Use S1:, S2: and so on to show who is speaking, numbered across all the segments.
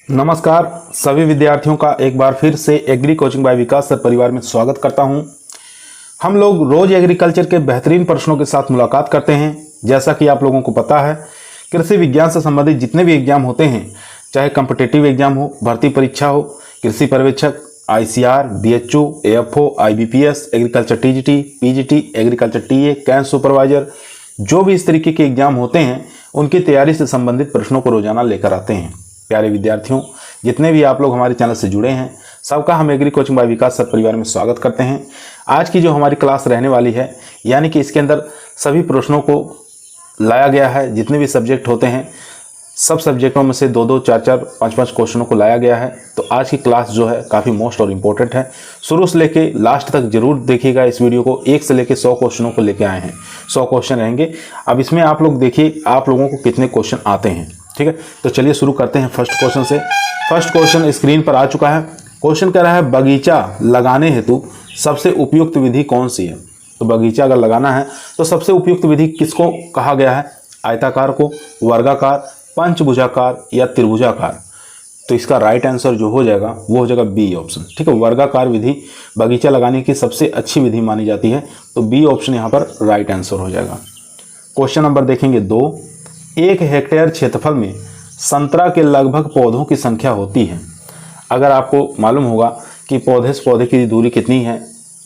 S1: नमस्कार सभी विद्यार्थियों का एक बार फिर से एग्री कोचिंग बाय विकास सर परिवार में स्वागत करता हूं। हम लोग रोज एग्रीकल्चर के बेहतरीन प्रश्नों के साथ मुलाकात करते हैं। जैसा कि आप लोगों को पता है, कृषि विज्ञान से संबंधित जितने भी एग्जाम होते हैं, चाहे कॉम्पिटिटिव एग्जाम हो, भर्ती परीक्षा हो, कृषि पर्यवेक्षक, ICR, DHO, AFO, IBPS, agriculture TGT, PGT, agriculture TA, camp supervisor, जो भी इस तरीके के एग्जाम होते हैं उनकी तैयारी से संबंधित प्रश्नों को रोजाना लेकर आते हैं। प्यारे विद्यार्थियों, जितने भी आप लोग हमारे चैनल से जुड़े हैं, सबका हम एग्री कोचिंग बाय विकास सर परिवार में स्वागत करते हैं। आज की जो हमारी क्लास रहने वाली है, यानी कि इसके अंदर सभी प्रश्नों को लाया गया है। जितने भी सब्जेक्ट होते हैं, सब सब्जेक्टों में से 2-2, 4-4, 5-5 क्वेश्चनों को लाया गया है। तो आज की क्लास जो है काफ़ी मोस्ट और इम्पोर्टेंट है। शुरू से लेके लास्ट तक जरूर देखिएगा इस वीडियो को। 1 से लेके 100 क्वेश्चनों को लेके आए हैं। 100 क्वेश्चन रहेंगे। अब इसमें आप लोग देखिए आप लोगों को कितने क्वेश्चन आते हैं। ठीक है, तो चलिए शुरू करते हैं फर्स्ट क्वेश्चन से। फर्स्ट क्वेश्चन स्क्रीन पर आ चुका है। क्वेश्चन कह रहा है, बगीचा लगाने हेतु सबसे उपयुक्त विधि कौन सी है। तो बगीचा अगर लगाना है तो सबसे उपयुक्त विधि किसको कहा गया है? आयताकार को, वर्गाकार, पंचभुजाकार या त्रिभुजाकार। तो इसका राइट आंसर जो हो जाएगा वो हो जाएगा बी ऑप्शन। ठीक है, वर्गाकार विधि बगीचा लगाने की सबसे अच्छी विधि मानी जाती है। तो बी ऑप्शन यहाँ पर राइट आंसर हो जाएगा। क्वेश्चन नंबर देखेंगे 2। 1 हेक्टेयर क्षेत्रफल में संतरा के लगभग पौधों की संख्या होती है। अगर आपको मालूम होगा कि पौधे से पौधे की दूरी कितनी है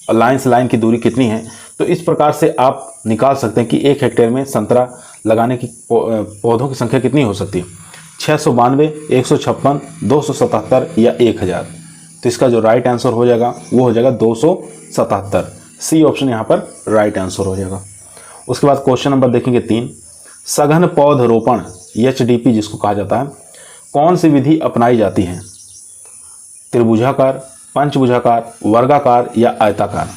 S1: और लाइन से लाइन की दूरी कितनी है, तो इस प्रकार से आप निकाल सकते हैं कि 1 हेक्टेयर में संतरा लगाने की पौधों की संख्या कितनी हो सकती है। 692, 156, 277 या 1000। तो इसका जो राइट आंसर हो जाएगा वो हो जाएगा 277। सी ऑप्शन यहाँ पर राइट आंसर हो जाएगा। उसके बाद क्वेश्चन नंबर देखेंगे 3। सघन पौधरोपण HDP जिसको कहा जाता है, कौन सी विधि अपनाई जाती है? त्रिभुजाकार, पंचभुजाकार, वर्गाकार या आयताकार।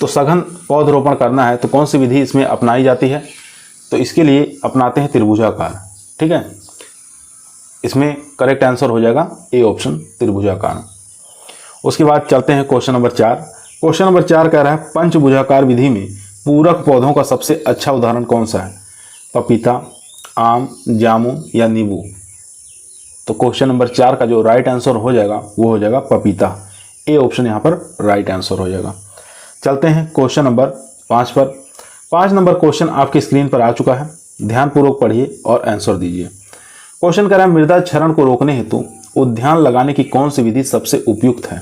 S1: तो सघन पौधरोपण करना है तो कौन सी विधि इसमें अपनाई जाती है? तो इसके लिए अपनाते हैं त्रिभुजाकार। ठीक है, इसमें करेक्ट आंसर हो जाएगा ए ऑप्शन, त्रिभुजाकार। उसके बाद चलते हैं क्वेश्चन नंबर 4। क्वेश्चन नंबर 4 कह रहा है, पंचभुजाकार विधि में पूरक पौधों का सबसे अच्छा उदाहरण कौन सा है? पपीता, आम, जामुन या नींबू। तो क्वेश्चन नंबर 4 का जो राइट आंसर हो जाएगा वो हो जाएगा पपीता। ए ऑप्शन यहाँ पर राइट आंसर हो जाएगा। चलते हैं क्वेश्चन नंबर 5 पर। 5 नंबर क्वेश्चन आपकी स्क्रीन पर आ चुका है। ध्यानपूर्वक पढ़िए और आंसर दीजिए। क्वेश्चन कह रहा है, मृदा क्षरण को रोकने हेतु उद्यान लगाने की कौन सी विधि सबसे उपयुक्त है?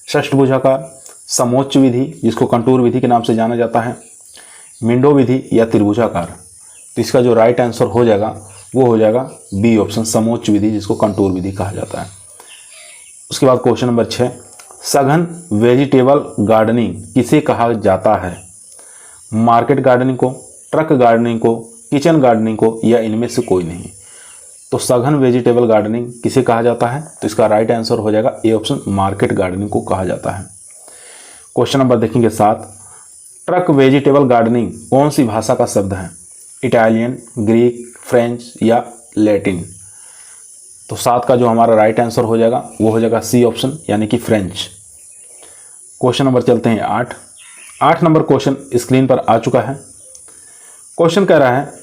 S1: षष्ठभुजाकार, समोच्च विधि जिसको कंटूर विधि के नाम से जाना जाता है, मिंडो विधि या त्रिभुजाकार। तो इसका जो राइट आंसर हो जाएगा वो हो जाएगा बी ऑप्शन, समोच्च विधि जिसको कंटूर विधि कहा जाता है। उसके बाद क्वेश्चन नंबर 6। सघन वेजिटेबल गार्डनिंग किसे कहा जाता है? मार्केट गार्डनिंग को, ट्रक गार्डनिंग को, किचन गार्डनिंग को या इनमें से कोई नहीं। तो सघन वेजिटेबल गार्डनिंग किसे कहा जाता है? तो इसका राइट आंसर हो जाएगा ए ऑप्शन, मार्केट गार्डनिंग को कहा जाता है। क्वेश्चन नंबर देखेंगे 7। ट्रक वेजिटेबल गार्डनिंग कौन सी भाषा का शब्द है? इटालियन, ग्रीक, फ्रेंच या लैटिन। तो 7 का जो हमारा राइट आंसर हो जाएगा वो हो जाएगा सी ऑप्शन, यानी कि फ्रेंच। क्वेश्चन नंबर चलते हैं 8। 8 नंबर क्वेश्चन स्क्रीन पर आ चुका है। क्वेश्चन कह रहा है,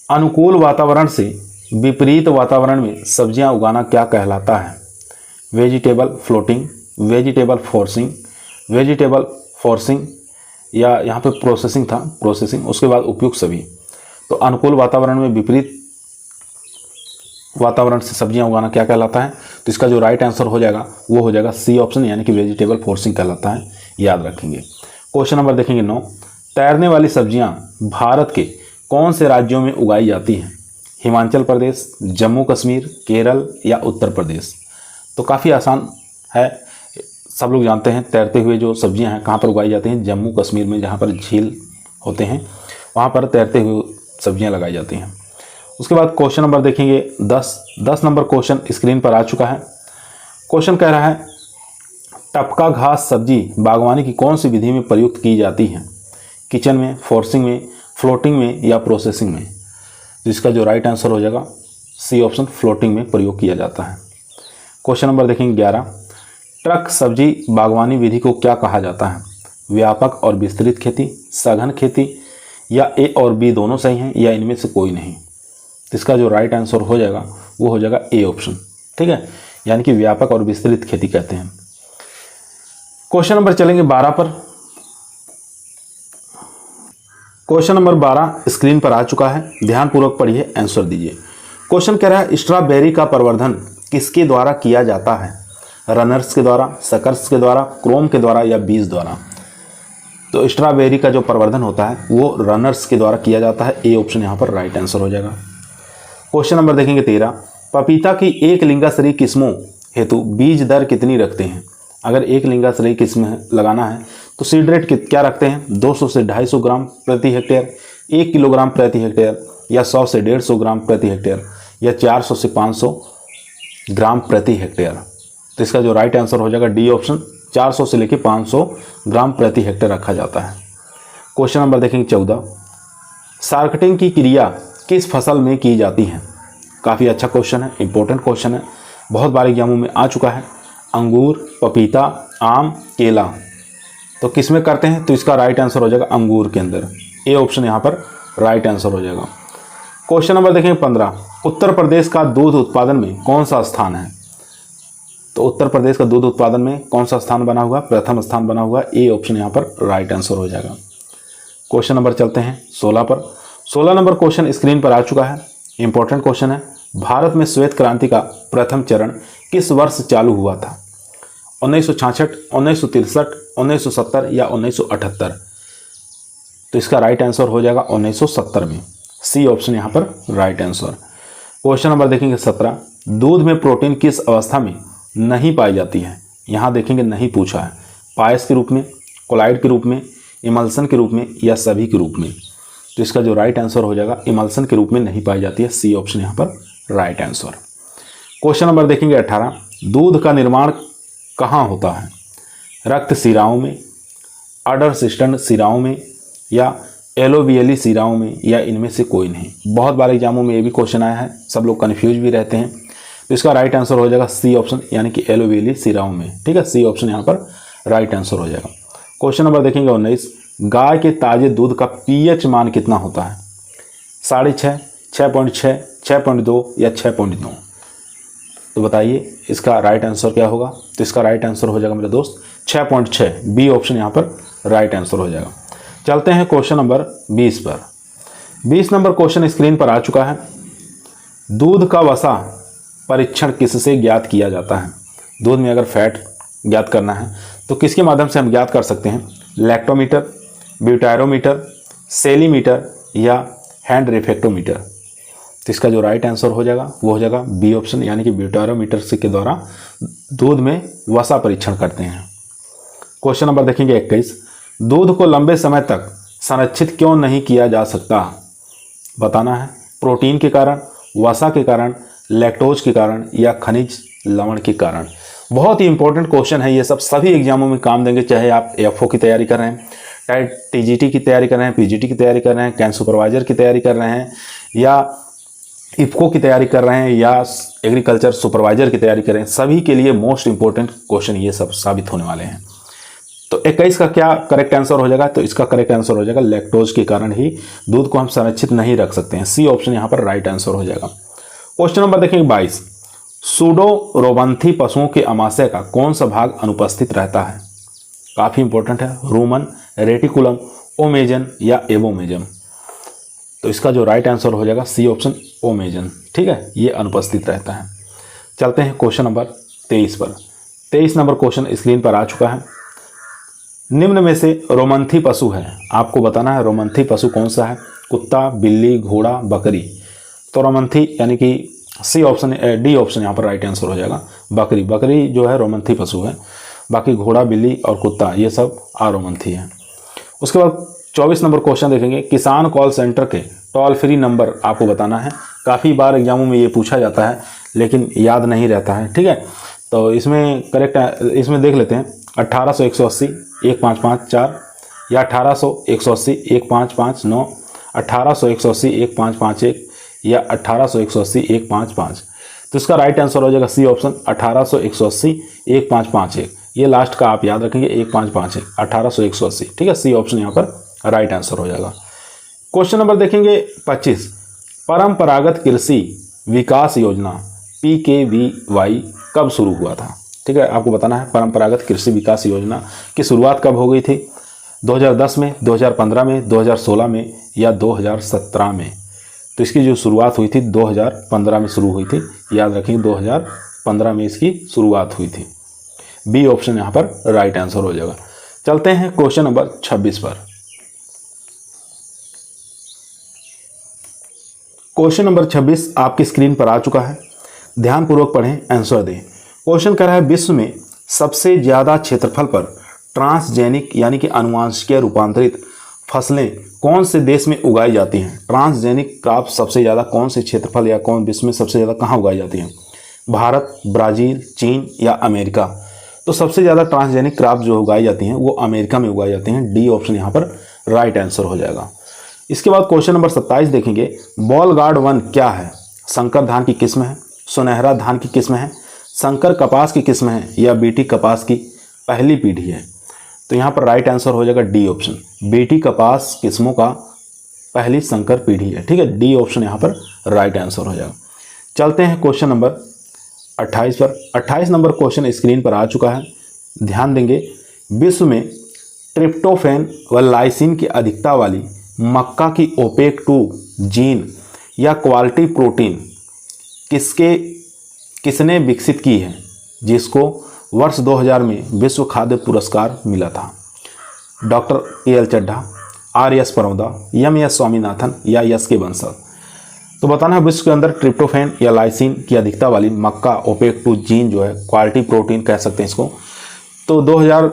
S1: अनुकूल वातावरण से विपरीत वातावरण में सब्जियां उगाना क्या कहलाता है? Vegetable floating, vegetable forcing, vegetable forcing या यहाँ पे प्रोसेसिंग था, प्रोसेसिंग। उसके बाद उपयुक्त सभी। तो अनुकूल वातावरण में विपरीत वातावरण से सब्जियां उगाना क्या कहलाता है? तो इसका जो राइट आंसर हो जाएगा वो हो जाएगा सी ऑप्शन, यानी कि वेजिटेबल फोर्सिंग कहलाता है। याद रखेंगे। क्वेश्चन नंबर देखेंगे 9। तैरने वाली सब्जियां भारत के कौन से राज्यों में उगाई जाती हैं? हिमाचल प्रदेश, जम्मू कश्मीर, केरल या उत्तर प्रदेश। तो काफ़ी आसान है, सब लोग जानते हैं। तैरते हुए जो सब्जियां हैं कहाँ पर उगाई जाती हैं? जम्मू कश्मीर में, जहाँ पर झील होते हैं वहाँ पर तैरते हुए सब्जियां लगाई जाती हैं। उसके बाद क्वेश्चन नंबर देखेंगे 10 नंबर क्वेश्चन स्क्रीन पर आ चुका है। क्वेश्चन कह रहा है, टपका घास सब्जी बागवानी की कौन सी विधि में प्रयुक्त की जाती है? किचन में, फोर्सिंग में, फ्लोटिंग में या प्रोसेसिंग में। जिसका जो राइट आंसर हो जाएगा सी ऑप्शन, फ्लोटिंग में प्रयोग किया जाता है। क्वेश्चन नंबर देखेंगे 11। ट्रक सब्जी बागवानी विधि को क्या कहा जाता है? व्यापक और विस्तृत खेती, सघन खेती या ए और बी दोनों सही हैं या इनमें से कोई नहीं। इसका जो राइट आंसर हो जाएगा वो हो जाएगा ए ऑप्शन। ठीक है, यानी कि व्यापक और विस्तृत खेती कहते हैं। क्वेश्चन नंबर चलेंगे 12 पर। क्वेश्चन नंबर 12 स्क्रीन पर आ चुका है, ध्यानपूर्वक पढ़िए, आंसर दीजिए। क्वेश्चन कह रहा है स्ट्रॉबेरी का प्रवर्धन किसके द्वारा किया जाता है? रनर्स के द्वारा, सकर्स के द्वारा, क्रोम के द्वारा या बीज द्वारा? तो स्ट्रॉबेरी का जो प्रवर्धन होता है वो रनर्स के द्वारा किया जाता है। ए ऑप्शन यहाँ पर राइट आंसर हो जाएगा। क्वेश्चन नंबर देखेंगे 13, पपीता की एक लिंगाश्रयी किस्मों हेतु बीज दर कितनी रखते हैं? अगर एक लिंगाश्रयी किस्म लगाना है तो सीड रेट क्या रखते हैं? 200 से 250 ग्राम प्रति हेक्टेयर, 1 किलोग्राम प्रति हेक्टेयर, या 100 से 150 ग्राम प्रति हेक्टेयर, या 400 से 500 ग्राम प्रति हेक्टेयर? तो इसका जो राइट आंसर हो जाएगा डी ऑप्शन, 400 से लेकर 500 ग्राम प्रति हेक्टेयर रखा जाता है। क्वेश्चन नंबर देखेंगे 14, सार्कटिंग की क्रिया किस फसल में की जाती है? काफ़ी अच्छा क्वेश्चन है, इंपॉर्टेंट क्वेश्चन है, बहुत बार एग्जामों में आ चुका है। अंगूर, पपीता, आम, केला, तो किस में करते हैं? तो इसका राइट आंसर हो जाएगा अंगूर के अंदर। ए ऑप्शन यहाँ पर राइट आंसर हो जाएगा। क्वेश्चन नंबर देखेंगे 15, उत्तर प्रदेश का दूध उत्पादन में कौन सा स्थान है? तो उत्तर प्रदेश का दूध उत्पादन में कौन सा स्थान बना हुआ? प्रथम स्थान बना हुआ। ए ऑप्शन यहाँ पर राइट आंसर हो जाएगा। क्वेश्चन नंबर चलते हैं 16 पर। 16 नंबर क्वेश्चन स्क्रीन पर आ चुका है, इंपॉर्टेंट क्वेश्चन है। भारत में श्वेत क्रांति का प्रथम चरण किस वर्ष चालू हुआ था? 1966, 1963, 1970 या 1978? तो इसका राइट आंसर हो जाएगा 1970 में। सी ऑप्शन यहाँ पर राइट आंसर। क्वेश्चन नंबर देखेंगे 17, दूध में प्रोटीन किस अवस्था में नहीं पाई जाती है? यहाँ देखेंगे नहीं पूछा है, पायस के रूप में, कोलाइड के रूप में, इमल्सन के रूप में या सभी के रूप में? तो इसका जो राइट आंसर हो जाएगा इमल्सन के रूप में नहीं पाई जाती है। सी ऑप्शन यहाँ पर राइट आंसर। क्वेश्चन नंबर देखेंगे 18, दूध का निर्माण कहाँ होता है? रक्त शिराओं में, अडर सिस्टन शिराओं में, या एलोवियली शिराओं में, या इनमें से कोई नहीं? बहुत बार एग्जामों में ये भी क्वेश्चन आया है, सब लोग कन्फ्यूज भी रहते हैं। तो इसका राइट आंसर हो जाएगा सी ऑप्शन, यानी कि एलोवियली शिराओं में। ठीक है, सी ऑप्शन यहाँ पर राइट आंसर हो जाएगा। क्वेश्चन नंबर देखेंगे 19, गाय के ताजे दूध का पीएच मान कितना होता है? 6.5, 6.6, 6.2 या 6.9? तो बताइए इसका राइट आंसर क्या होगा? तो इसका राइट आंसर हो जाएगा मेरे दोस्त 6.6। बी ऑप्शन यहाँ पर राइट आंसर हो जाएगा। चलते हैं क्वेश्चन नंबर 20 पर। 20 नंबर क्वेश्चन स्क्रीन पर आ चुका है। दूध का वसा परीक्षण किससे ज्ञात किया जाता है? दूध में अगर फैट ज्ञात करना है तो किसके माध्यम से हम ज्ञात कर सकते हैं? लैक्टोमीटर, ब्यूटायरोमीटर, सेलीमीटर या हैंड रिफ्रैक्टोमीटर? तो इसका जो राइट आंसर हो जाएगा वो हो जाएगा बी ऑप्शन, यानी कि ब्यूटायरोमीटर से के द्वारा दूध में वसा परीक्षण करते हैं। क्वेश्चन नंबर देखेंगे 21, दूध को लंबे समय तक संरक्षित क्यों नहीं किया जा सकता? बताना है। प्रोटीन के कारण, वसा के कारण, लैक्टोज के कारण या खनिज लवण के कारण? बहुत ही इंपॉर्टेंट क्वेश्चन है ये सब, सभी एग्जामों में काम देंगे, चाहे आप एफओ की तैयारी कर रहे हैं, चाहे टीजीटी की तैयारी कर रहे हैं, पीजीटी की तैयारी कर रहे हैं, कैंप सुपरवाइजर की तैयारी कर रहे हैं, या इफको की तैयारी कर रहे हैं, या एग्रीकल्चर सुपरवाइजर की तैयारी कर रहे हैं, सभी के लिए मोस्ट इंपॉर्टेंट क्वेश्चन ये सब साबित होने वाले हैं। तो 21 का क्या करेक्ट आंसर हो जाएगा? तो इसका करेक्ट आंसर हो जाएगा लैक्टोज के कारण ही दूध को हम संरक्षित नहीं रख सकते हैं। सी ऑप्शन यहाँ पर राइट आंसर हो जाएगा। क्वेश्चन नंबर देखेंगे 22, सूडोरोवंथी पशुओं के आमाशय का कौन सा भाग अनुपस्थित रहता है? काफी इंपॉर्टेंट है, रूमन, रेटिकुलम, ओमेजन या एवोमेजन? तो इसका जो राइट आंसर हो जाएगा सी ऑप्शन, ओमेजन। ठीक है, ये अनुपस्थित रहता है। चलते हैं क्वेश्चन नंबर 23 पर। 23 नंबर क्वेश्चन स्क्रीन पर आ चुका है। निम्न में से रोमंथी पशु है, आपको बताना है रोमंथी पशु कौन सा है? कुत्ता, बिल्ली, घोड़ा, बकरी? तो रोमंथी यानी कि सी ऑप्शन, डी ऑप्शन यहाँ पर राइट आंसर हो जाएगा, बकरी। बकरी जो है रोमंथी पशु है, बाकी घोड़ा, बिल्ली और कुत्ता ये सब आरोमंथी है। उसके बाद 24 नंबर क्वेश्चन देखेंगे। किसान कॉल सेंटर के टोल फ्री नंबर आपको बताना है। काफ़ी बार एग्जामों में ये पूछा जाता है लेकिन याद नहीं रहता है। ठीक है, तो इसमें करेक्ट, इसमें देख लेते हैं 1800-180 1554 या 1800-180 1559, 1800-180 1551 या 1800-180 1555। तो इसका राइट आंसर हो जाएगा सी ऑप्शन, 1800-180 1551। ये लास्ट का आप याद रखेंगे, 1551 1800-180। ठीक है, सी ऑप्शन यहाँ पर राइट आंसर हो जाएगा। क्वेश्चन नंबर देखेंगे 25, परंपरागत कृषि विकास योजना PKVY कब शुरू हुआ था? ठीक है, आपको बताना है। परंपरागत कृषि विकास योजना की शुरुआत कब हो गई थी? 2010 में, 2015 में, 2016 में या 2017 में? तो इसकी जो शुरुआत हुई थी 2015 में शुरू हुई थी। याद रखेंगे 2015 में इसकी शुरुआत हुई थी। बी ऑप्शन यहाँ पर राइट आंसर हो जाएगा। चलते हैं क्वेश्चन नंबर 26 पर। क्वेश्चन नंबर 26 आपकी स्क्रीन पर आ चुका है। ध्यानपूर्वक पढ़ें, आंसर दें। क्वेश्चन कह रहा है विश्व में सबसे ज्यादा क्षेत्रफल पर ट्रांसजेनिक यानी कि अनुवांशिकीय रूपांतरित फसलें कौन से देश में उगाई जाती हैं? ट्रांसजेनिक क्रॉप सबसे ज्यादा कौन से क्षेत्रफल या कौन विश्व में सबसे ज्यादा कहाँ उगाई जाती हैं? भारत, ब्राजील, चीन या अमेरिका? तो सबसे ज्यादा ट्रांसजेनिक क्रॉप जो उगाई जाती हैं वो अमेरिका में उगाई जाती हैं। डी ऑप्शन यहाँ पर राइट आंसर हो जाएगा। इसके बाद क्वेश्चन नंबर 27 देखेंगे। बॉल गार्ड 1 क्या है? संकर धान की किस्म है, सुनहरा धान की किस्म है, संकर कपास की किस्म है या बीटी कपास की पहली पीढ़ी है? तो यहाँ पर राइट आंसर हो जाएगा डी ऑप्शन, बीटी कपास किस्मों का पहली संकर पीढ़ी है। ठीक है, डी ऑप्शन यहाँ पर राइट आंसर हो जाएगा। चलते हैं क्वेश्चन नंबर 28 पर। 28 नंबर क्वेश्चन स्क्रीन पर आ चुका है, ध्यान देंगे। विश्व में ट्रिप्टोफैन व लाइसिन की अधिकता वाली मक्का की OPEC2 जीन या क्वालिटी प्रोटीन किसने विकसित की है, जिसको वर्ष 2000 में विश्व खाद्य पुरस्कार मिला था? Doctor KL Chadha, RS Paroda, MS Swaminathan या SK बंसल? तो बताना है विश्व के अंदर ट्रिप्टोफैन या लाइसिन की अधिकता वाली मक्का OPEC2 जीन जो है, क्वालिटी प्रोटीन कह सकते हैं इसको, तो 2000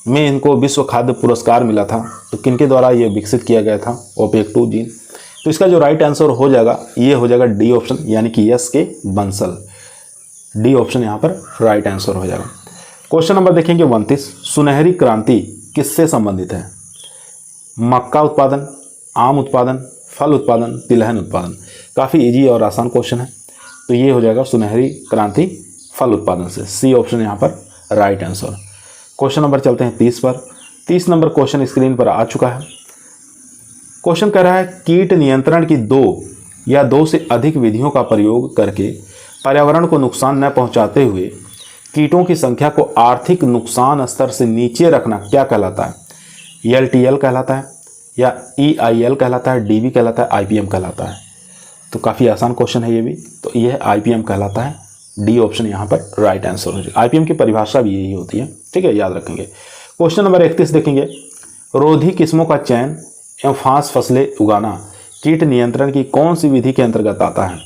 S1: में इनको विश्व खाद्य पुरस्कार मिला था। तो किनके द्वारा ये विकसित किया गया था OPEC2 जीन? तो इसका जो राइट आंसर हो जाएगा ये हो जाएगा डी ऑप्शन यानी कि SK बंसल। डी ऑप्शन यहाँ पर राइट आंसर हो जाएगा। क्वेश्चन नंबर देखेंगे 29। सुनहरी क्रांति किससे संबंधित है? मक्का उत्पादन, आम उत्पादन, फल उत्पादन, तिलहन उत्पादन? काफ़ी इजी और आसान क्वेश्चन है। तो ये हो जाएगा सुनहरी क्रांति फल उत्पादन से। सी ऑप्शन यहाँ पर राइट आंसर। क्वेश्चन नंबर चलते हैं 30 पर। 30 नंबर क्वेश्चन स्क्रीन पर आ चुका है। क्वेश्चन कह रहा है कीट नियंत्रण की 2 या 2 से अधिक विधियों का प्रयोग करके पर्यावरण को नुकसान न पहुंचाते हुए कीटों की संख्या को आर्थिक नुकसान स्तर से नीचे रखना क्या कहलाता है? LTL कहलाता है या EIL कहलाता है, DB कहलाता है, IPM कहलाता है? तो काफ़ी आसान क्वेश्चन है ये भी। तो यह IPM कहलाता है। डी ऑप्शन यहाँ पर राइट आंसर हो जाएगा। IPM की परिभाषा भी यही होती है। ठीक है, याद रखेंगे। क्वेश्चन नंबर 31 देखेंगे। रोधी किस्मों का चयन एवं फांस फसलें उगाना कीट नियंत्रण की कौन सी विधि के अंतर्गत आता है?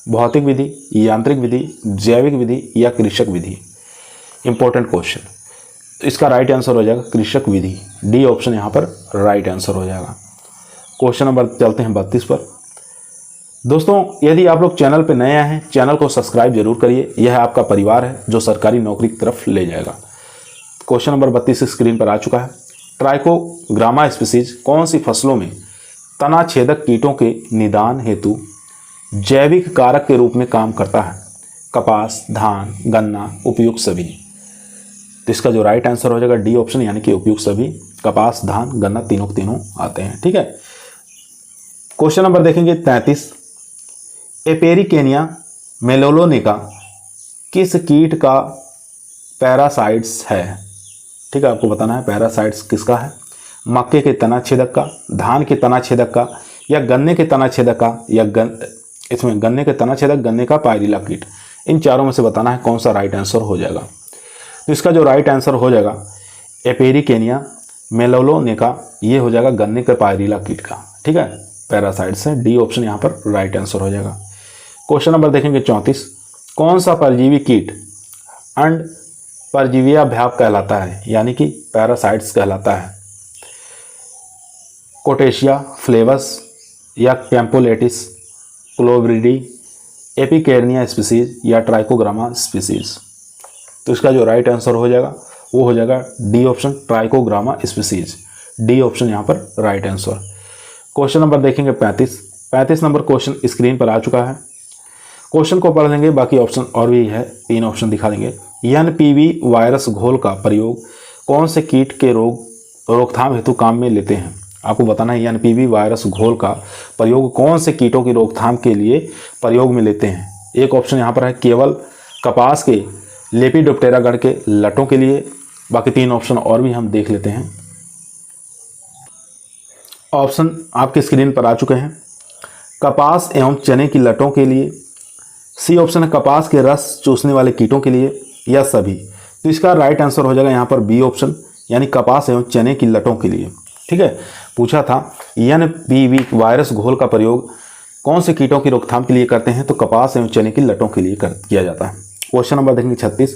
S1: भौतिक विधि, यांत्रिक विधि, जैविक विधि या कृषक विधि? Important question. तो इसका राइट आंसर हो जाएगा कृषक विधि। डी ऑप्शन यहाँ पर राइट आंसर हो जाएगा। क्वेश्चन नंबर चलते हैं 32 पर। दोस्तों, यदि आप लोग चैनल पर नए आए हैं, चैनल को सब्सक्राइब जरूर करिए। यह आपका परिवार है जो सरकारी नौकरी की तरफ ले जाएगा। क्वेश्चन नंबर 32 स्क्रीन पर आ चुका है। ट्राइकोग्रामा स्पीसीज कौन सी फसलों में तना छेदक कीटों के निदान हेतु जैविक कारक के रूप में काम करता है? कपास, धान, गन्ना, उपयुक्त सभी? तो इसका जो राइट आंसर हो जाएगा डी ऑप्शन यानी कि उपयुक्त सभी। कपास, धान, गन्ना तीनों के तीनों आते हैं। ठीक है। क्वेश्चन नंबर देखेंगे 33। एपेरिकेनिया मेलोलोनिका किस कीट का पैरासाइट्स है? ठीक है, आपको बताना है पैरासाइट्स किसका है। मक्के के तना छेदक का, धान के तना छेदक का या गन्ने के तना छेदक का या इसमें गन्ने के तना छेदक, गन्ने का पायरिला कीट? इन चारों में से बताना है कौन सा राइट आंसर हो जाएगा। तो इसका जो राइट आंसर हो जाएगा एपेरिकेनिया मेलोलोनिका, ये हो जाएगा गन्ने के पायरिला कीट का। ठीक है, पैरासाइट्स है। डी ऑप्शन यहाँ पर राइट आंसर हो जाएगा। क्वेश्चन नंबर देखेंगे 34। कौन सा परजीवी कीट अंड परजीवियाभ्याप कहलाता है यानी कि पैरासाइट्स कहलाता है? कोटेशिया फ्लेवस या कैम्पोलेटिस, क्लोविडी, एपिकेरनिया स्पीसीज या ट्राइकोग्रामा स्पीसीज? तो इसका जो राइट आंसर हो जाएगा वो हो जाएगा D option, Trichogramma species. D option यहाँ पर राइट आंसर। क्वेश्चन नंबर देखेंगे 35। 35 नंबर क्वेश्चन स्क्रीन पर आ चुका है। क्वेश्चन को पढ़ लेंगे, बाकी ऑप्शन और भी है, 3 ऑप्शन दिखा देंगे। NPV वायरस घोल का प्रयोग कौन से कीट के रोकथाम हेतु काम में लेते हैं? आपको बताना है NPV वायरस घोल का प्रयोग कौन से कीटों की रोकथाम के लिए प्रयोग में लेते हैं। एक ऑप्शन यहाँ पर है केवल कपास के लेपिडोप्टेरा गण के लटों के लिए। बाकी 3 ऑप्शन और भी हम देख लेते हैं। ऑप्शन आपके स्क्रीन पर आ चुके हैं। कपास एवं चने की लटों के लिए, सी ऑप्शन है कपास के रस चूसने वाले कीटों के लिए, या सभी। तो इसका राइट आंसर हो जाएगा यहाँ पर बी ऑप्शन, यानी कपास एवं चने की लटों के लिए। ठीक है, पूछा था NPV वायरस घोल का प्रयोग कौन से कीटों की रोकथाम के लिए करते हैं, तो कपास एवं चने की लटों के लिए किया जाता है। क्वेश्चन नंबर देखेंगे 36,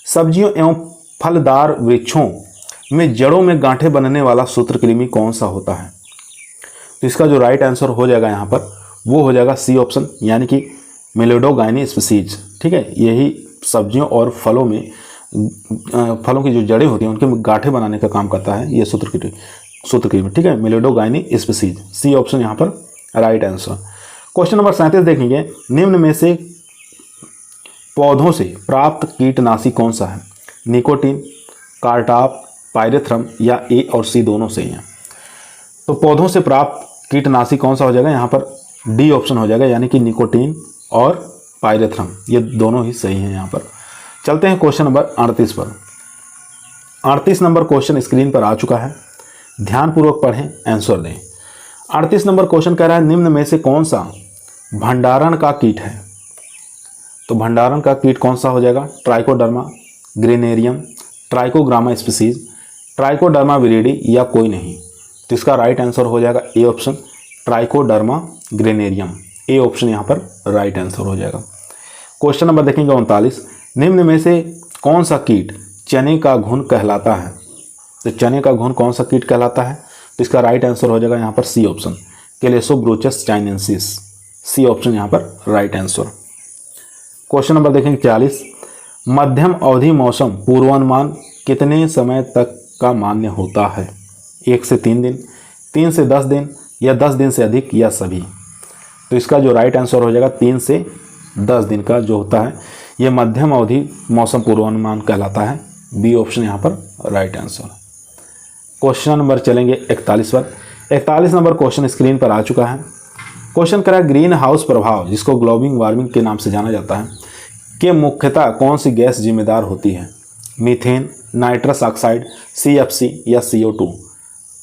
S1: सब्जियों एवं फलदार वृक्षों में जड़ों में गांठें बनने वाला सूत्रकृमि कौन सा होता है। तो इसका जो राइट आंसर हो जाएगा यहाँ पर वो हो जाएगा सी ऑप्शन, यानी कि मेलिडोगाइनी स्पीसीज। ठीक है, यही सब्जियों और फलों में फलों की जो जड़ें होती हैं उनके गांठें बनाने का काम करता है ये सूत्रकृमि। ठीक है, मेलिडोगाइनी स्पीसीज, सी ऑप्शन यहाँ पर राइट आंसर। क्वेश्चन नंबर 37 देखेंगे, निम्न में से पौधों से प्राप्त कीटनाशी कौन सा है। निकोटीन, कार्टाप, पायरेथ्रम, या ए और सी दोनों सही हैं। तो पौधों से प्राप्त कीटनाशी कौन सा हो जाएगा, यहाँ पर डी ऑप्शन हो जाएगा, यानी कि निकोटीन और पायरेथ्रम, ये दोनों ही सही हैं यहाँ पर। चलते हैं क्वेश्चन नंबर 38 पर। 38 नंबर क्वेश्चन स्क्रीन पर आ चुका है, ध्यानपूर्वक पढ़ें, आंसर दें। 38 नंबर क्वेश्चन कह रहा है निम्न में से कौन सा भंडारण का कीट है। तो भंडारण का कीट कौन सा हो जाएगा, ट्राइकोडर्मा, ग्रेनेरियम, ट्राइकोग्रामा स्पीसीज, ट्राइकोडर्मा विरिडी, या कोई नहीं। तो इसका राइट आंसर हो जाएगा ए ऑप्शन, ट्राइकोडर्मा ग्रेनेरियम, ए ऑप्शन यहाँ पर राइट आंसर हो जाएगा। क्वेश्चन नंबर देखेंगे 39, निम्न में से कौन सा कीट चने का घुन कहलाता है। तो चने का घुन कौन सा कीट कहलाता है, तो इसका राइट आंसर हो जाएगा यहाँ पर C option, कैलेसोब्रोचस chinensis, C option यहाँ पर राइट आंसर। क्वेश्चन नंबर देखेंगे 40, मध्यम अवधि मौसम पूर्वानुमान कितने समय तक का मान्य होता है। 1 से 3 दिन, 3 से 10 दिन, या 10 दिन से अधिक, या सभी। तो इसका जो राइट आंसर हो जाएगा 3 से 10 दिन का जो होता है ये मध्यम अवधि मौसम पूर्वानुमान कहलाता है, बी ऑप्शन यहाँ पर राइट आंसर। क्वेश्चन नंबर चलेंगे 41 पर। 41 नंबर क्वेश्चन स्क्रीन पर आ चुका है। क्वेश्चन करा ग्रीन हाउस प्रभाव, जिसको ग्लोबल वार्मिंग के नाम से जाना जाता है, के मुख्यतः कौन सी गैस जिम्मेदार होती है। मीथेन, नाइट्रस ऑक्साइड, CFC, या CO2।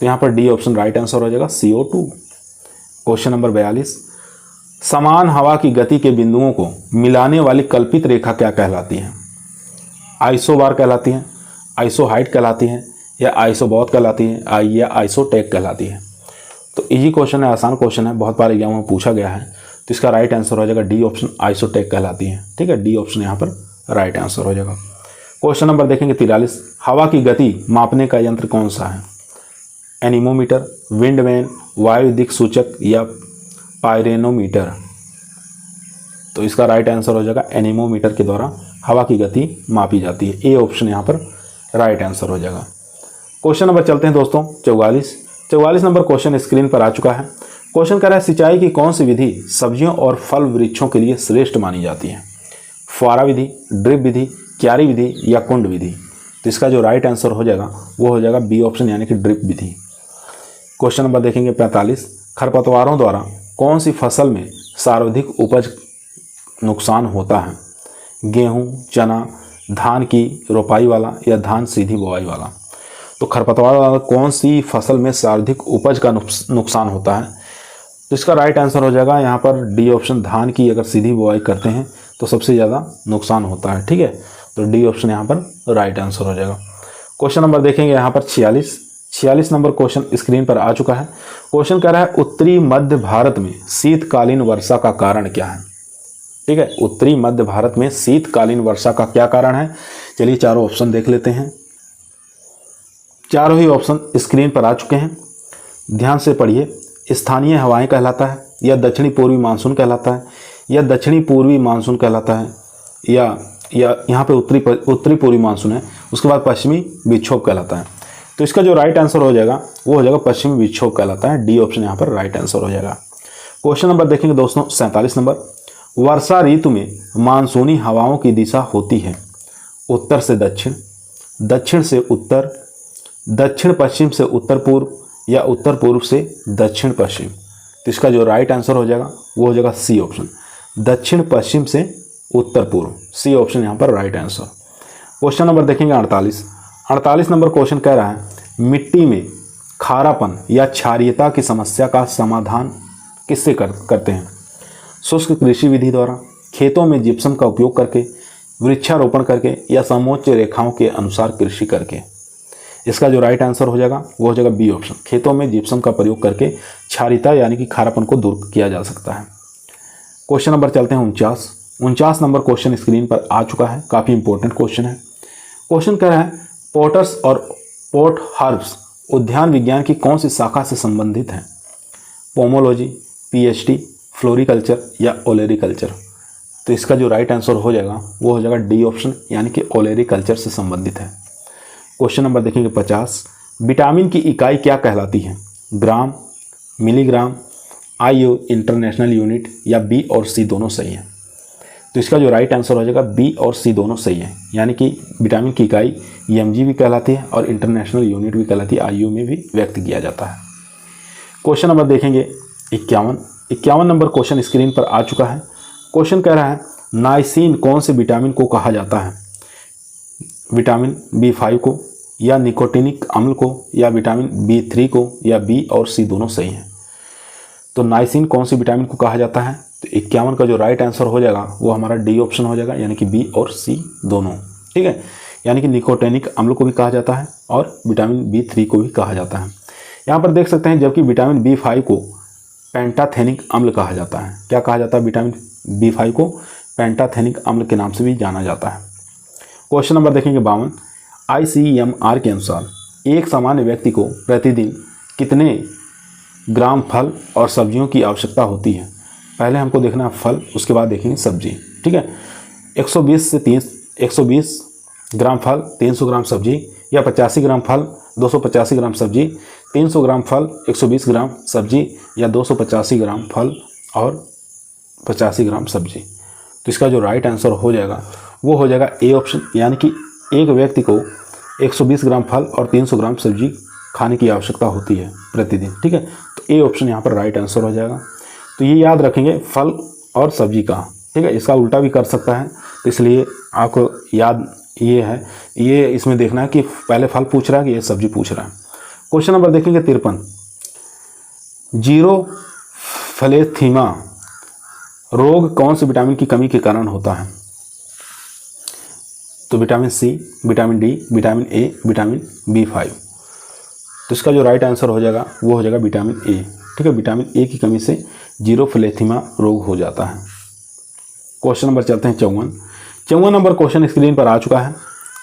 S1: तो यहाँ पर डी ऑप्शन राइट आंसर हो जाएगा, CO2। क्वेश्चन नंबर 42, समान हवा की गति के बिंदुओं को मिलाने वाली कल्पित रेखा क्या कहलाती है। आइसोबार कहलाती है, आइसोहाइट कहलाती है, या आइसोबॉथ कहलाती है, या आइसोटेक कहलाती है। तो इजी क्वेश्चन है, आसान क्वेश्चन है, बहुत बार एग्जाम में पूछा गया है। तो इसका राइट आंसर हो जाएगा डी ऑप्शन, आइसोटेक कहलाती है। ठीक है, डी ऑप्शन यहाँ पर राइट आंसर हो जाएगा। क्वेश्चन नंबर देखेंगे 43, हवा की गति मापने का यंत्र कौन सा है। एनीमोमीटर, विंडवैन, वायुदिक सूचक, या पायरेनोमीटर। तो इसका राइट आंसर हो जाएगा एनीमोमीटर के द्वारा हवा की गति मापी जाती है, ए ऑप्शन यहाँ पर राइट आंसर हो जाएगा। क्वेश्चन नंबर चलते हैं दोस्तों 44 नंबर क्वेश्चन स्क्रीन पर आ चुका है। क्वेश्चन कह रहा है सिंचाई की कौन सी विधि सब्जियों और फल वृक्षों के लिए श्रेष्ठ मानी जाती है। फुहारा विधि, ड्रिप विधि, क्यारी विधि, या कुंड विधि। तो इसका जो राइट आंसर हो जाएगा वो हो जाएगा बी ऑप्शन, यानी कि ड्रिप विधि। क्वेश्चन नंबर देखेंगे 45, खरपतवारों द्वारा कौन सी फसल में सर्वाधिक उपज नुकसान होता है। गेहूं, चना, धान की रोपाई वाला, या धान सीधी बुआई वाला। तो खरपतवार वाला कौन सी फसल में सर्वाधिक उपज का नुकसान होता है। तो इसका राइट आंसर हो जाएगा यहाँ पर डी ऑप्शन, धान की अगर सीधी बुआई करते हैं तो सबसे ज़्यादा नुकसान होता है। ठीक है, तो डी ऑप्शन यहाँ पर राइट आंसर हो जाएगा। क्वेश्चन नंबर देखेंगे यहाँ पर 46 नंबर क्वेश्चन स्क्रीन पर आ चुका है। क्वेश्चन कह रहा है उत्तरी मध्य भारत में शीतकालीन वर्षा का कारण क्या है। ठीक है, उत्तरी मध्य भारत में शीतकालीन वर्षा का क्या कारण है। चलिए चारों ऑप्शन देख लेते हैं। चारों ही ऑप्शन स्क्रीन पर आ चुके हैं, ध्यान से पढ़िए। स्थानीय हवाएं कहलाता है, या दक्षिणी पूर्वी मानसून कहलाता है, या दक्षिणी पूर्वी मानसून कहलाता है, या यहाँ पे उत्तरी पूर्वी मानसून है, उसके बाद पश्चिमी विक्षोभ कहलाता है। तो इसका जो राइट आंसर हो जाएगा वो हो जाएगा पश्चिमी विक्षोभ कहलाता है, डी ऑप्शन यहाँ पर राइट आंसर हो जाएगा। क्वेश्चन नंबर देखेंगे दोस्तों 47 नंबर, वर्षा ऋतु में मानसूनी हवाओं की दिशा होती है उत्तर से दक्षिण, दक्षिण से उत्तर, दक्षिण पश्चिम से उत्तर पूर्व, या उत्तर पूर्व से दक्षिण पश्चिम। तो इसका जो राइट आंसर हो जाएगा वो हो जाएगा सी ऑप्शन, दक्षिण पश्चिम से उत्तर पूर्व, सी ऑप्शन यहाँ पर राइट आंसर। क्वेश्चन नंबर देखेंगे 48। 48 नंबर क्वेश्चन कह रहा है मिट्टी में खारापन या क्षारीयता की समस्या का समाधान किससे करते हैं? शुष्क कृषि विधि द्वारा, खेतों में जिप्सम का उपयोग करके, वृक्षारोपण करके, या समोच्च रेखाओं के अनुसार कृषि करके। इसका जो राइट आंसर हो जाएगा वो हो जाएगा बी ऑप्शन, खेतों में जिप्सम का प्रयोग करके क्षारीयता यानी कि खारापन को दूर किया जा सकता है। क्वेश्चन नंबर चलते हैं 49 नंबर क्वेश्चन स्क्रीन पर आ चुका है, काफ़ी इंपॉर्टेंट क्वेश्चन है। क्वेश्चन कह रहा है पोटर्स और पोट हर्ब्स उद्यान विज्ञान की कौन सी शाखा से संबंधित है? पोमोलॉजी, पीएचडी, फ्लोरिकल्चर या ओलेरिकल्चर। तो इसका जो राइट आंसर हो जाएगा वो हो जाएगा डी ऑप्शन, यानी कि ओलेरिकल्चर से संबंधित है। क्वेश्चन नंबर देखेंगे 50। विटामिन की इकाई क्या कहलाती है? ग्राम, मिलीग्राम, आईयू इंटरनेशनल यूनिट, या बी और सी दोनों सही है। तो इसका जो राइट आंसर हो जाएगा बी और सी दोनों सही है, यानी कि विटामिन की इकाई एमजी भी कहलाती है और इंटरनेशनल यूनिट भी कहलाती है, आईयू में भी व्यक्त किया जाता है। क्वेश्चन नंबर देखेंगे 51 नंबर क्वेश्चन स्क्रीन पर आ चुका है। क्वेश्चन कह रहा है नाइसिन कौन से विटामिन को कहा जाता है? विटामिन B5 को, या निकोटिनिक अम्ल को, या विटामिन B3 को, या बी और सी दोनों सही हैं। तो नाइसिन कौन सी विटामिन को कहा जाता है? तो 51 का जो राइट आंसर हो जाएगा वो हमारा डी ऑप्शन हो जाएगा, यानी कि बी और सी दोनों। ठीक है, यानी कि निकोटिनिक अम्ल को भी कहा जाता है और विटामिन B3 को भी कहा जाता है। यहाँ पर देख सकते हैं जबकि विटामिन B5 को पेंटाथेनिक अम्ल कहा जाता है। क्या कहा जाता है? विटामिन B5 को पेंटाथेनिक अम्ल के नाम से भी जाना जाता है। क्वेश्चन नंबर देखेंगे 52। ICMR के अनुसार एक सामान्य व्यक्ति को प्रतिदिन कितने ग्राम फल और सब्जियों की आवश्यकता होती है? पहले हमको देखना है फल, उसके बाद देखेंगे सब्जी। ठीक है, 120 ग्राम फल 300 ग्राम सब्जी, या 85 ग्राम फल 285 ग्राम सब्जी, 300 ग्राम फल 120 ग्राम सब्जी, या 285 ग्राम फल और 85 ग्राम सब्जी। तो इसका जो राइट आंसर हो जाएगा वो हो जाएगा ए ऑप्शन, यानी कि एक व्यक्ति को 120 ग्राम फल और 300 ग्राम सब्जी खाने की आवश्यकता होती है प्रतिदिन। ठीक है, तो ए ऑप्शन यहाँ पर राइट आंसर हो जाएगा। तो ये याद रखेंगे फल और सब्जी का। ठीक है, इसका उल्टा भी कर सकता है, तो इसलिए आपको याद ये है, ये इसमें देखना है कि पहले फल पूछ रहा है कि ये सब्जी पूछ रहा है। क्वेश्चन नंबर देखेंगे 53। जीरोफिलेथीमा रोग कौन से विटामिन की कमी के कारण होता है? तो vitamin C, vitamin D, vitamin A, vitamin B5। तो इसका जो राइट आंसर हो जाएगा वो हो जाएगा विटामिन ए। ठीक है, विटामिन ए की कमी से जीरोफिलेथीमा रोग हो जाता है। क्वेश्चन नंबर चलते हैं 54 नंबर क्वेश्चन स्क्रीन पर आ चुका है,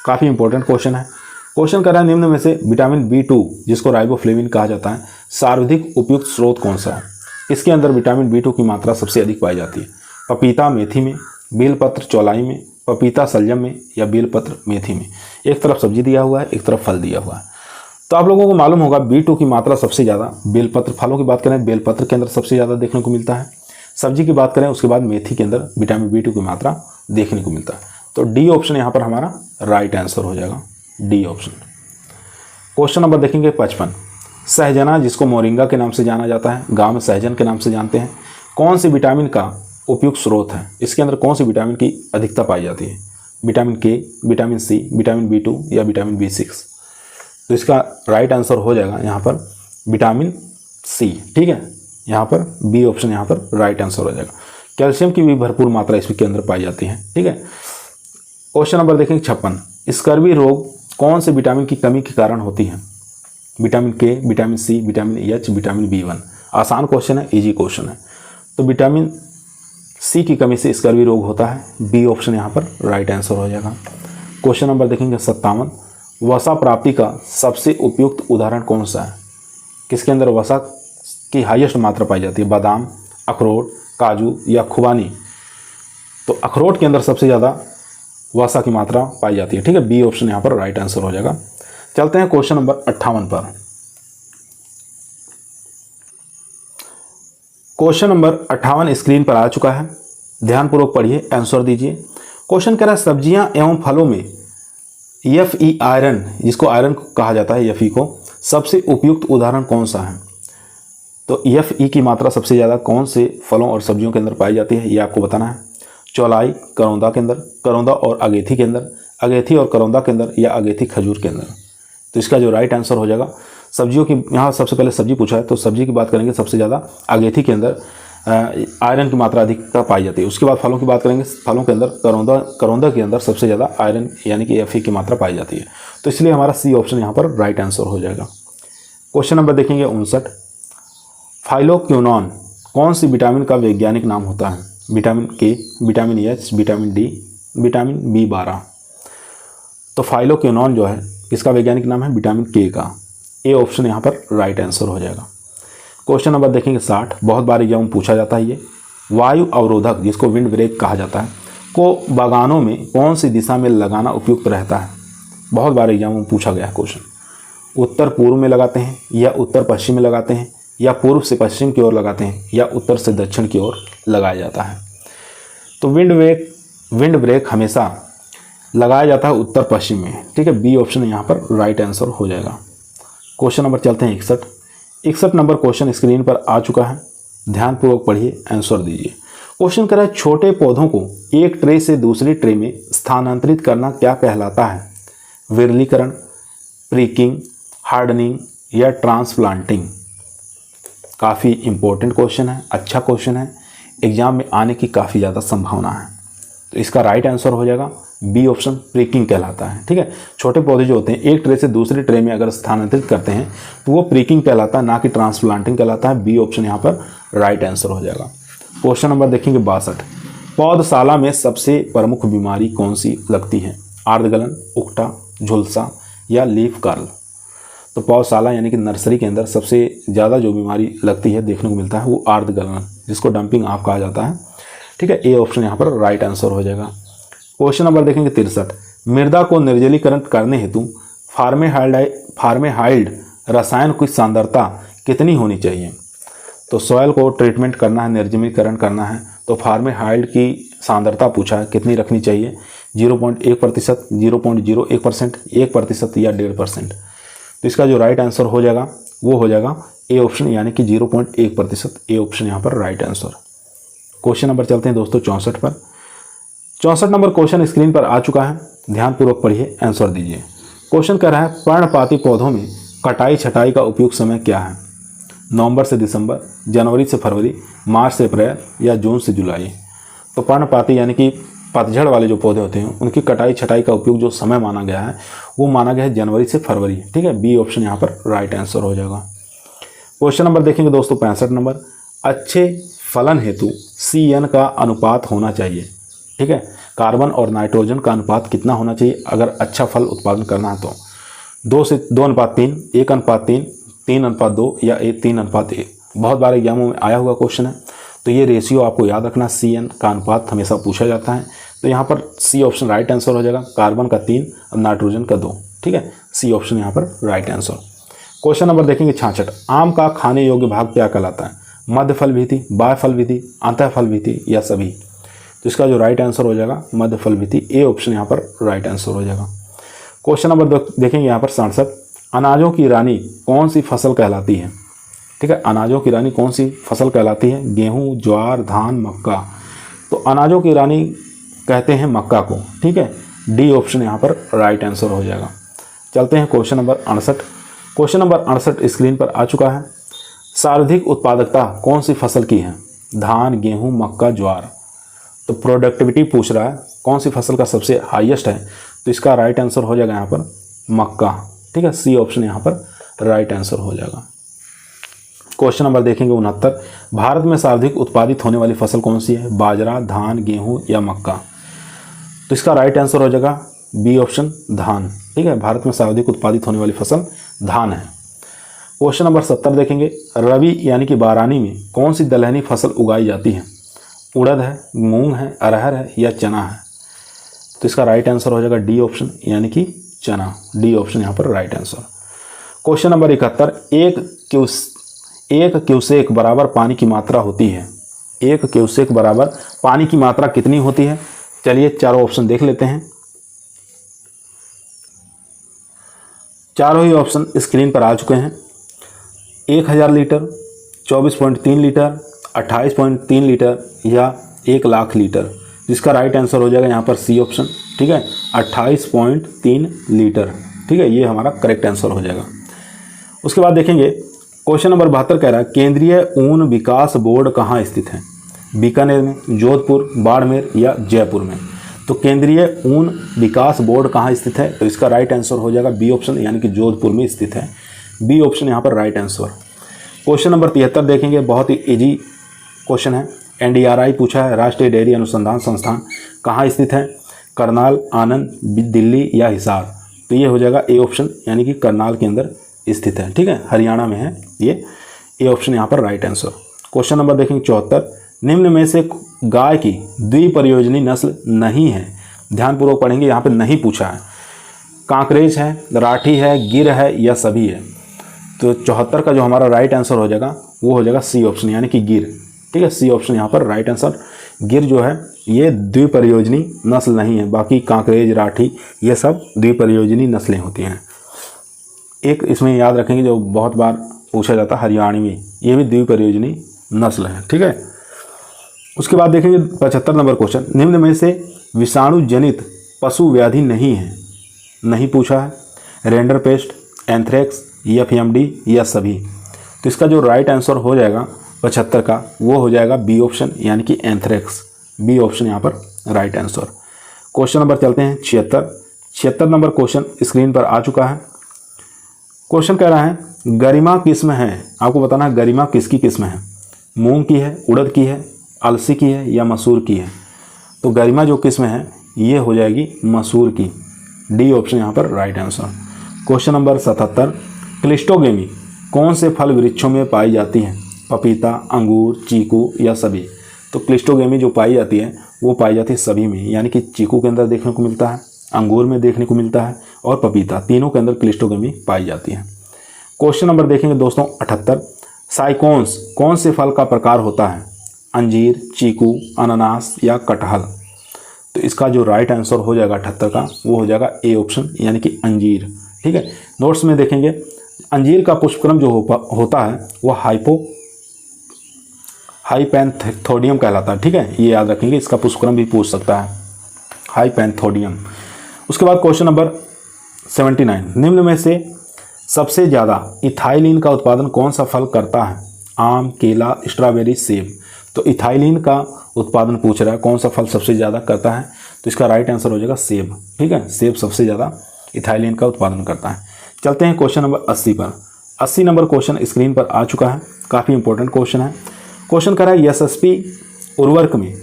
S1: काफ़ी इंपॉर्टेंट क्वेश्चन है। क्वेश्चन कर रहा है निम्न में से विटामिन B2 जिसको राइबोफ्लेविन कहा जाता है सर्वाधिक उपयुक्त स्रोत कौन सा है? इसके अंदर विटामिन B2 की मात्रा सबसे अधिक पाई जाती है। पपीता मेथी में, बेलपत्र चौलाई में, पपीता सलजम में, या बेलपत्र मेथी में। एक तरफ सब्जी दिया हुआ है, एक तरफ फल दिया हुआ है। तो आप लोगों को मालूम होगा B2 की मात्रा सबसे ज़्यादा बेलपत्र, फलों की बात करें बेलपत्र के अंदर सबसे ज़्यादा देखने को मिलता है। सब्जी की बात करें उसके बाद मेथी के अंदर विटामिन B2 की मात्रा देखने को मिलता है। तो डी ऑप्शन यहाँ पर हमारा राइट आंसर हो जाएगा, डी ऑप्शन। क्वेश्चन नंबर देखेंगे 55। सहजना जिसको मोरिंगा के नाम से जाना जाता है, गाँव में सहजन के नाम से जानते हैं, कौन सी विटामिन का उपयुक्त स्रोत है? इसके अंदर कौन सी विटामिन की अधिकता पाई जाती है? Vitamin K, vitamin C, vitamin B2 या विटामिन B6। तो इसका राइट आंसर हो जाएगा यहाँ पर विटामिन सी। ठीक है, यहाँ पर बी ऑप्शन यहाँ पर राइट आंसर हो जाएगा। कैल्शियम की भी भरपूर मात्रा इसके अंदर पाई जाती है। ठीक है, क्वेश्चन नंबर देखेंगे 56। स्कर्वी रोग कौन से विटामिन की कमी के कारण होती है? Vitamin K, vitamin C, vitamin H, vitamin B1। आसान क्वेश्चन है, इजी क्वेश्चन है। तो विटामिन सी की कमी से स्कर्वी रोग होता है, बी ऑप्शन यहाँ पर राइट आंसर हो जाएगा। क्वेश्चन नंबर देखेंगे 57। वसा प्राप्ति का सबसे उपयुक्त उदाहरण कौन सा है? किसके अंदर वसा की हाईएस्ट मात्रा पाई जाती है? बादाम, अखरोट, काजू या खुबानी। तो अखरोट के अंदर सबसे ज़्यादा वसा की मात्रा पाई जाती है। ठीक है, बी ऑप्शन यहाँ पर राइट आंसर हो जाएगा। चलते हैं क्वेश्चन नंबर 58 पर। क्वेश्चन नंबर 58 स्क्रीन पर आ चुका है, ध्यानपूर्वक पढ़िए, आंसर दीजिए। क्वेश्चन कह रहा है सब्जियां एवं फलों में Fe आयरन, जिसको आयरन कहा जाता है Fe को, सबसे उपयुक्त उदाहरण कौन सा है? तो Fe की मात्रा सबसे ज़्यादा कौन से फलों और सब्जियों के अंदर पाई जाती है ये आपको बताना है। चौलाई करौंदा के अंदर, करौंदा और अगेठी के अंदर, अगेठी और करौंदा के अंदर, या अगेठी खजूर के अंदर। तो इसका जो राइट आंसर हो जाएगा, सब्जियों की यहाँ सबसे पहले सब्जी पूछा है तो सब्जी की बात करेंगे, सबसे ज़्यादा अगेठी के अंदर आयरन की मात्रा अधिकता पाई जाती है। उसके बाद फलों की बात करेंगे, फलों के अंदर करौंदा के अंदर सबसे ज़्यादा आयरन यानी कि Fe की मात्रा पाई जाती है। तो इसलिए हमारा सी ऑप्शन यहाँ पर राइट आंसर हो जाएगा। क्वेश्चन नंबर देखेंगे 59, फाइलोक्विनोन कौन सी विटामिन का वैज्ञानिक नाम होता है? Vitamin K, vitamin H, vitamin D, vitamin B12। तो फाइलोक्विनोन जो है इसका वैज्ञानिक नाम है विटामिन के का। ए ऑप्शन यहाँ पर राइट आंसर हो जाएगा। क्वेश्चन नंबर देखेंगे 60, बहुत बार एग्जाम में पूछा जाता है ये। वायु अवरोधक जिसको विंड ब्रेक कहा जाता है को बागानों में कौन सी दिशा में लगाना उपयुक्त रहता है? बहुत बार एग्जाम में पूछा गया है क्वेश्चन। उत्तर पूर्व में लगाते हैं, या उत्तर पश्चिम में लगाते हैं, या पूर्व से पश्चिम की ओर लगाते हैं, या उत्तर से दक्षिण की ओर लगाया जाता है? तो विंड ब्रेक हमेशा लगाया जाता है उत्तर पश्चिम में, ठीक है। बी ऑप्शन यहाँ पर राइट आंसर हो जाएगा। क्वेश्चन नंबर चलते हैं 61 नंबर क्वेश्चन स्क्रीन पर आ चुका है, ध्यानपूर्वक पढ़िए, आंसर दीजिए। क्वेश्चन कह रहा है छोटे पौधों को एक ट्रे से दूसरी ट्रे में स्थानांतरित करना क्या कहलाता है? विरलीकरण, प्रीकिंग, हार्डनिंग, या ट्रांसप्लांटिंग? काफ़ी इंपॉर्टेंट क्वेश्चन है, अच्छा क्वेश्चन है, एग्जाम में आने की काफ़ी ज़्यादा संभावना है। तो इसका राइट आंसर हो जाएगा बी ऑप्शन, प्रीकिंग कहलाता है, ठीक है। छोटे पौधे जो होते हैं एक ट्रे से दूसरी ट्रे में अगर स्थानांतरित करते हैं तो वो प्रीकिंग कहलाता है, ना कि ट्रांसप्लांटिंग कहलाता है। बी ऑप्शन यहाँ पर राइट आंसर हो जाएगा। क्वेश्चन नंबर देखेंगे 62, पौधशाला में सबसे प्रमुख बीमारी कौन सी लगती है? आर्द्रगलन, उकटा, झुलसा, या लीफ कर्ल? तो पौधशाला यानी कि नर्सरी के अंदर सबसे ज़्यादा जो बीमारी लगती है देखने को मिलता है वो आर्द्रगलन, जिसको डंपिंग ऑफ कहा जाता है, ठीक है। ए ऑप्शन यहाँ पर राइट आंसर हो जाएगा। क्वेश्चन नंबर देखेंगे 63, मृदा को निर्जलीकरण करने हेतु फार्मेहाइड रसायन की सांद्रता कितनी होनी चाहिए? तो सॉयल को ट्रीटमेंट करना है, निर्जलीकरण करना है, तो फार्मेहाइड की सांद्रता पूछा है कितनी रखनी चाहिए? 0.1%, 0.01%, 1% या 1.5%? तो इसका जो राइट आंसर हो जाएगा वो हो जाएगा ए ऑप्शन यानी कि 0.1%। ए ऑप्शन यहाँ पर राइट आंसर। क्वेश्चन नंबर चलते हैं दोस्तों 64 पर। 64 नंबर क्वेश्चन स्क्रीन पर आ चुका है, ध्यानपूर्वक पढ़िए, आंसर दीजिए। क्वेश्चन कह रहा है पर्णपाती पौधों में कटाई छटाई का उपयुक्त समय क्या है? नवंबर से दिसंबर, जनवरी से फरवरी, मार्च से अप्रैल, या जून से जुलाई? तो पर्णपाती यानी कि पतझड़ वाले जो पौधे होते हैं उनकी कटाई छटाई का उपयोग जो समय माना गया है वो माना गया है जनवरी से फरवरी, ठीक है। बी ऑप्शन यहाँ पर राइट आंसर हो जाएगा। क्वेश्चन नंबर देखेंगे दोस्तों 65 नंबर, अच्छे फलन हेतु CN का अनुपात होना चाहिए, ठीक है। कार्बन और नाइट्रोजन का अनुपात कितना होना चाहिए अगर अच्छा फल उत्पादन करना है? तो 2:3, 1:3, 3:2, या 3:1? बहुत बार एग्जामों में आया हुआ क्वेश्चन है, तो ये रेशियो आपको याद रखना। CN का अनुपात हमेशा पूछा जाता है, तो यहाँ पर सी ऑप्शन राइट आंसर हो जाएगा। कार्बन का 3 और नाइट्रोजन का 2, ठीक है। सी ऑप्शन यहाँ पर राइट आंसर। क्वेश्चन नंबर देखेंगे 66, आम का खाने योग्य भाग क्या कहलाता है? मध्य फल विधि, बाह्य फल विधि, अंतः फल विधि, या सभी? तो इसका जो राइट आंसर हो जाएगा मध्य फल विधि। ए ऑप्शन यहाँ पर राइट आंसर हो जाएगा। क्वेश्चन नंबर देखेंगे यहाँ पर 67, अनाजों की रानी कौन सी फसल कहलाती है? ठीक है, अनाजों की रानी कौन सी फसल कहलाती है? गेहूं, ज्वार, धान, मक्का। तो अनाजों की रानी कहते हैं मक्का को, ठीक है। डी ऑप्शन यहाँ पर राइट आंसर हो जाएगा। चलते हैं question number 68। Question number 68 screen पर आ चुका है। सर्वाधिक उत्पादकता कौन सी फसल की है? धान, गेहूं, मक्का, ज्वार। तो प्रोडक्टिविटी पूछ रहा है कौन सी फसल का सबसे हाईएस्ट है, तो इसका राइट आंसर हो जाएगा यहाँ पर मक्का, ठीक है। सी ऑप्शन यहाँ पर राइट आंसर हो जाएगा। क्वेश्चन नंबर देखेंगे 69, भारत में सर्वाधिक उत्पादित होने वाली फसल कौन सी है? बाजरा, धान, गेहूं या मक्का। तो इसका राइट आंसर हो जाएगा बी ऑप्शन धान, ठीक है। भारत में सर्वाधिक उत्पादित होने वाली फसल धान है। क्वेश्चन नंबर 70 देखेंगे, रबी यानी कि बारानी में कौन सी दलहनी फसल उगाई जाती है? उड़द है, मूंग है, अरहर है या चना है। तो इसका राइट आंसर हो जाएगा डी ऑप्शन यानी कि चना। डी ऑप्शन यहाँ पर राइट आंसर। क्वेश्चन नंबर 71, एक क्यूसेक बराबर पानी की मात्रा होती है। एक क्यूसेक बराबर पानी की मात्रा कितनी होती है? चलिए चारों ऑप्शन देख लेते हैं। चारों ही ऑप्शन स्क्रीन पर आ चुके हैं। 1000 लीटर, 24.3 लीटर, 28.3 लीटर या 1 लाख लीटर। जिसका राइट आंसर हो जाएगा यहाँ पर सी ऑप्शन, ठीक है, 28.3 लीटर, ठीक है, ये हमारा करेक्ट आंसर हो जाएगा। उसके बाद देखेंगे क्वेश्चन नंबर 72 कह रहा है केंद्रीय ऊन विकास बोर्ड कहाँ स्थित है? बीकानेर में, जोधपुर, बाड़मेर या जयपुर में? तो केंद्रीय ऊन विकास बोर्ड कहाँ स्थित है? तो इसका राइट आंसर हो जाएगा बी ऑप्शन, यानी कि जोधपुर में स्थित है। बी ऑप्शन यहाँ पर राइट आंसर। क्वेश्चन नंबर 73 देखेंगे, बहुत ही इजी क्वेश्चन है। NDRI पूछा है, राष्ट्रीय डेयरी अनुसंधान संस्थान कहाँ स्थित है? करनाल, आनंद, दिल्ली या हिसार? तो ये हो जाएगा ए ऑप्शन, यानी कि करनाल के अंदर स्थित है, ठीक है, हरियाणा में है ये। ए ऑप्शन यहाँ पर राइट आंसर। क्वेश्चन नंबर देखेंगे 74, निम्न में से गाय की द्विप्रयोजनी नस्ल नहीं है? ध्यानपूर्वक पढ़ेंगे, यहाँ पर नहीं पूछा है। कांकरेज है, राठी है, गिर है या सभी है? तो 74 का जो हमारा राइट आंसर हो जाएगा वो हो जाएगा सी ऑप्शन, यानी कि गिर, ठीक है, सी ऑप्शन यहाँ पर राइट आंसर। गिर जो है ये द्विप्रयोजनी नस्ल नहीं है, बाकी कांकरेज, राठी ये सब द्विप्रयोजनी नस्लें होती हैं। एक इसमें याद रखेंगे जो बहुत बार पूछा जाता है, हरियाणवी, ये भी द्विप्रयोजनी नस्ल है, ठीक है। उसके बाद देखेंगे 75 नंबर क्वेश्चन, निम्न में से विषाणु जनित पशु व्याधि नहीं है? नहीं पूछा है। रेंडर पेस्ट, एंथ्रेक्स, FMD या सभी? तो इसका जो राइट आंसर हो जाएगा 75 का वो हो जाएगा बी ऑप्शन, यानी कि एंथ्रेक्स। बी ऑप्शन यहाँ पर राइट आंसर। क्वेश्चन नंबर चलते हैं 76 नंबर क्वेश्चन स्क्रीन पर आ चुका है। क्वेश्चन कह रहा है गरिमा किस्म है, आपको बताना है गरिमा किसकी किस्म है? मूंग की है, उड़द की है, अलसी की है या मसूर की है? तो गरिमा जो किस्म है ये हो जाएगी मसूर की। डी ऑप्शन यहाँ पर right answer. Question number 77, cleistogamy कौन से फल वृक्षों में पाई जाती है? पपीता, अंगूर, चीकू या सभी? तो क्लिस्टोगेमी जो पाई जाती है वो पाई जाती है सभी में, यानी कि चीकू के अंदर देखने को मिलता है, अंगूर में देखने को मिलता है और पपीता, तीनों के अंदर क्लिस्टोगेमी पाई जाती है। क्वेश्चन नंबर देखेंगे दोस्तों 78, साइकोन्स कौन से फल का प्रकार होता है? अंजीर, चीकू, अनानास या कटहल? तो इसका जो राइट आंसर हो जाएगा 78 का वो हो जाएगा ए ऑप्शन, यानी कि अंजीर, ठीक है। नोट्स में देखेंगे अंजीर का पुष्पक्रम जो होता है वो हाइपैंथोडियम कहलाता है, ठीक है, ये याद रखेंगे, इसका पुष्पक्रम भी पूछ सकता है, हाइपैंथोडियम। उसके बाद क्वेश्चन नंबर 79, निम्न में से सबसे ज़्यादा इथाइलिन का उत्पादन कौन सा फल करता है? आम, केला, स्ट्रॉबेरी, सेब? तो इथाइलिन का उत्पादन पूछ रहा है, कौन सा फल सबसे ज़्यादा करता है? तो इसका राइट आंसर हो जाएगा सेब, ठीक है, सेब सबसे ज़्यादा इथाइलिन का उत्पादन करता है। चलते हैं क्वेश्चन नंबर 80 पर। 80 नंबर क्वेश्चन स्क्रीन पर आ चुका है, काफ़ी इंपॉर्टेंट क्वेश्चन है। क्वेश्चन कर रहा है एसएसपी उर्वरक में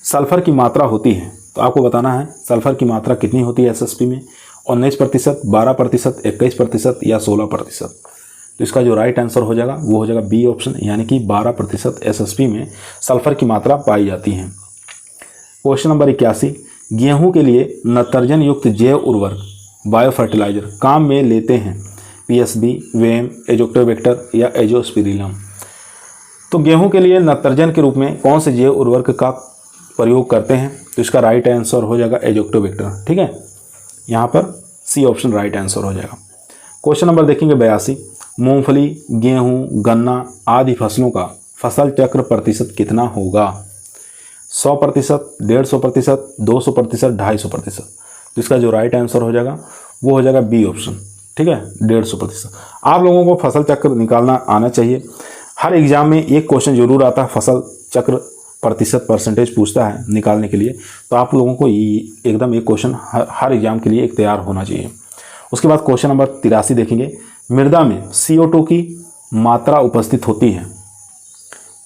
S1: सल्फर की मात्रा होती है, तो आपको बताना है सल्फर की मात्रा कितनी होती है एसएसपी में? 19%, 12%, 21% या 16%? तो इसका जो राइट आंसर हो जाएगा वो हो जाएगा बी ऑप्शन, यानी कि 12% एसएसपी में सल्फर की मात्रा पाई जाती है। क्वेश्चन नंबर 81, गेहूं के लिए नत्रजन युक्त जैव उर्वरक बायो फर्टिलाइजर काम में लेते हैं? पीएसबी, वेम, एजोक्टोबैक्टर या एजोस्पिरिलम? तो गेहूं के लिए नत्रजन के रूप में कौन से जैव उर्वरक का प्रयोग करते हैं? तो इसका राइट आंसर हो जाएगा एजोक्टोबैक्टर, ठीक है, यहाँ पर सी ऑप्शन राइट आंसर हो जाएगा। क्वेश्चन नंबर देखेंगे 82, मूंगफली, गेहूं, गन्ना आदि फसलों का फसल चक्र प्रतिशत कितना होगा? 100%, 150%, 200%, 250%? तो इसका जो राइट आंसर हो जाएगा वो हो जाएगा बी ऑप्शन, ठीक है, 150%। आप लोगों को फसल चक्र निकालना आना चाहिए। हर एग्जाम में एक क्वेश्चन जरूर आता है, फसल चक्र प्रतिशत परसेंटेज पूछता है निकालने के लिए, तो आप लोगों को एकदम एक क्वेश्चन हर एग्जाम के लिए एक तैयार होना चाहिए। उसके बाद क्वेश्चन नंबर 83 देखेंगे, मृदा में CO2 की मात्रा उपस्थित होती है,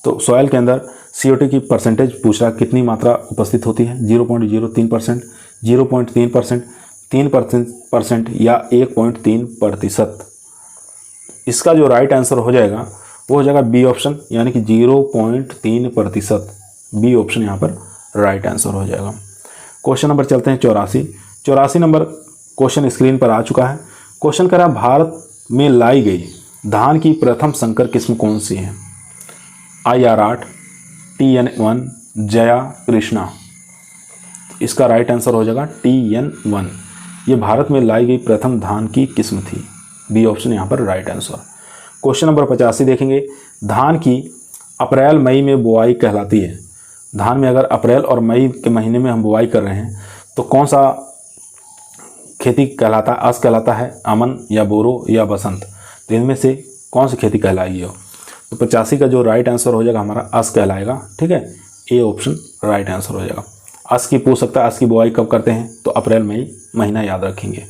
S1: तो सॉइल के अंदर CO2 की परसेंटेज पूछ रहा है, कितनी मात्रा उपस्थित होती है? 0.03%, 0.3%, 3% या 1.3%? इसका जो राइट आंसर हो जाएगा वो हो जाएगा बी ऑप्शन, यानी कि 0.3%। बी ऑप्शन यहाँ पर राइट आंसर हो जाएगा। क्वेश्चन नंबर चलते हैं 84 नंबर क्वेश्चन स्क्रीन पर आ चुका है। क्वेश्चन करा भारत में लाई गई धान की प्रथम संकर किस्म कौन सी है? IR8, TN1, Jaya, Krishna? इसका राइट आंसर हो जाएगा TN1। ये भारत में लाई गई प्रथम धान की किस्म थी। बी ऑप्शन यहाँ पर राइट आंसर। क्वेश्चन नंबर 85 देखेंगे, धान की अप्रैल मई में बुआई कहलाती है? धान में अगर अप्रैल और मई के महीने में हम बुआई कर रहे हैं तो कौन सा खेती कहलाता है? अस कहलाता है, अमन या बोरो या बसंत? तो इनमें से कौन सी खेती कहलाएगी हो? तो 85 का जो राइट आंसर हो जाएगा हमारा अस कहलाएगा। ठीक है, ए ऑप्शन राइट आंसर हो जाएगा। अस की पूछ सकता है, अस की बुआई कब करते हैं? तो अप्रैल मई महीना याद रखेंगे।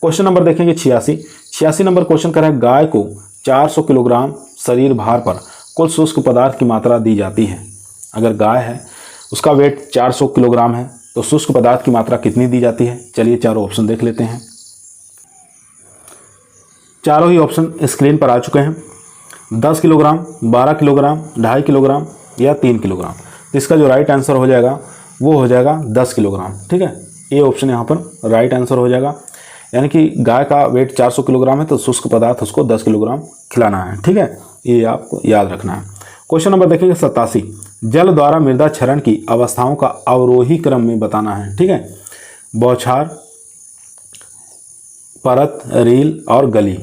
S1: क्वेश्चन नंबर देखेंगे 86 नंबर क्वेश्चन कर रहा है, गाय को 400 किलोग्राम शरीर भार पर कुल शुष्क पदार्थ की मात्रा दी जाती है। अगर गाय है उसका वेट 400 किलोग्राम है तो शुष्क पदार्थ की मात्रा कितनी दी जाती है? चलिए चारों ऑप्शन देख लेते हैं। चारों ही ऑप्शन स्क्रीन पर आ चुके हैं। 10 किलोग्राम, 12 किलोग्राम, 2.5 किलोग्राम या 3 किलोग्राम। तो इसका जो राइट आंसर हो जाएगा वो हो जाएगा 10 किलोग्राम। ठीक है, ए ऑप्शन यहाँ पर राइट आंसर हो जाएगा। यानी कि गाय का वेट 400 किलोग्राम है तो शुष्क पदार्थ उसको 10 किलोग्राम खिलाना है। ठीक है, ये आपको याद रखना है। क्वेश्चन नंबर देखेंगे 87, जल द्वारा मृदा क्षरण की अवस्थाओं का अवरोही क्रम में बताना है। ठीक है, बौछार, परत, रील और गली।